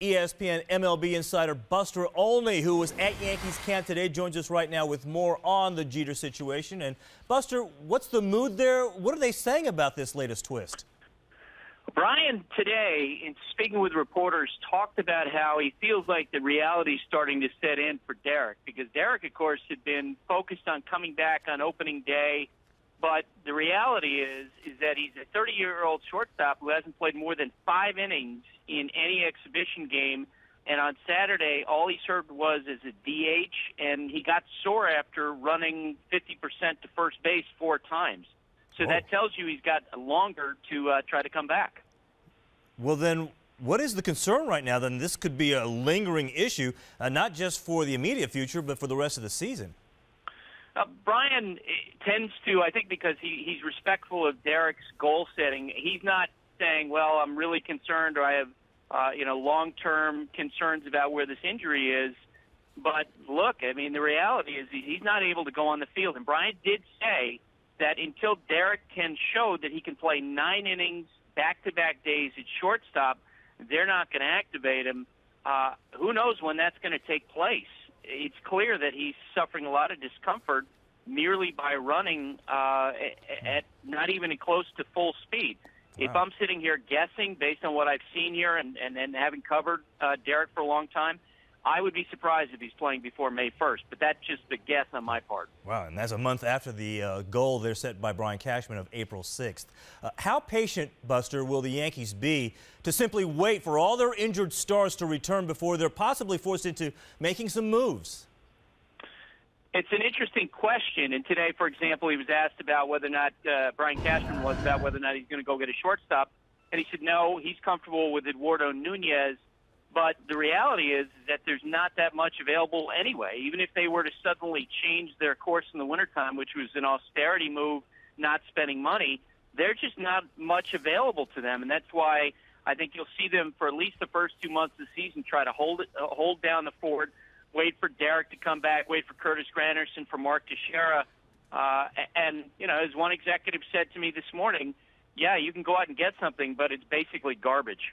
ESPN MLB insider Buster Olney, who was at Yankees camp today, joins us right now with more on the Jeter situation. And Buster, what's the mood there? What are they saying about this latest twist? Brian today, in speaking with reporters, talked about how he feels like the reality is starting to set in for Derek, because Derek, of course, had been focused on coming back on opening day. But the reality is that he's a 30-year-old shortstop who hasn't played more than 5 innings in any exhibition game. And on Saturday, all he served was as a DH, and he got sore after running 50% to first base 4 times. So that tells you he's got longer to try to come back. Well, then, what is the concern right now? Then this could be a lingering issue, not just for the immediate future, but for the rest of the season. Brian tends to, I think because he's respectful of Derek's goal setting, he's not saying, well, I'm really concerned or I have long-term concerns about where this injury is. But look, I mean, the reality is he's not able to go on the field. And Brian did say that until Derek can show that he can play 9 innings back-to-back days at shortstop, they're not going to activate him. Who knows when that's going to take place? It's clear that he's suffering a lot of discomfort merely by running at not even close to full speed. Wow. If I'm sitting here guessing based on what I've seen here and having covered Derek for a long time, I would be surprised if he's playing before May 1st, but that's just a guess on my part. Wow, and that's a month after the goal they're set by Brian Cashman of April 6th. How patient, Buster, will the Yankees be to simply wait for all their injured stars to return before they're possibly forced into making some moves? It's an interesting question, and today, for example, he was asked about whether or not, Brian Cashman was about whether or not he's going to go get a shortstop, and he said no, he's comfortable with Eduardo Nunez. But the reality is that there's not that much available anyway. Even if they were to suddenly change their course in the wintertime, which was an austerity move, not spending money, there's just not much available to them. And that's why I think you'll see them for at least the first 2 months of the season try to hold down the fort, wait for Derek to come back, wait for Curtis Granderson, for Mark Teixeira. And, as one executive said to me this morning, yeah, you can go out and get something, but it's basically garbage.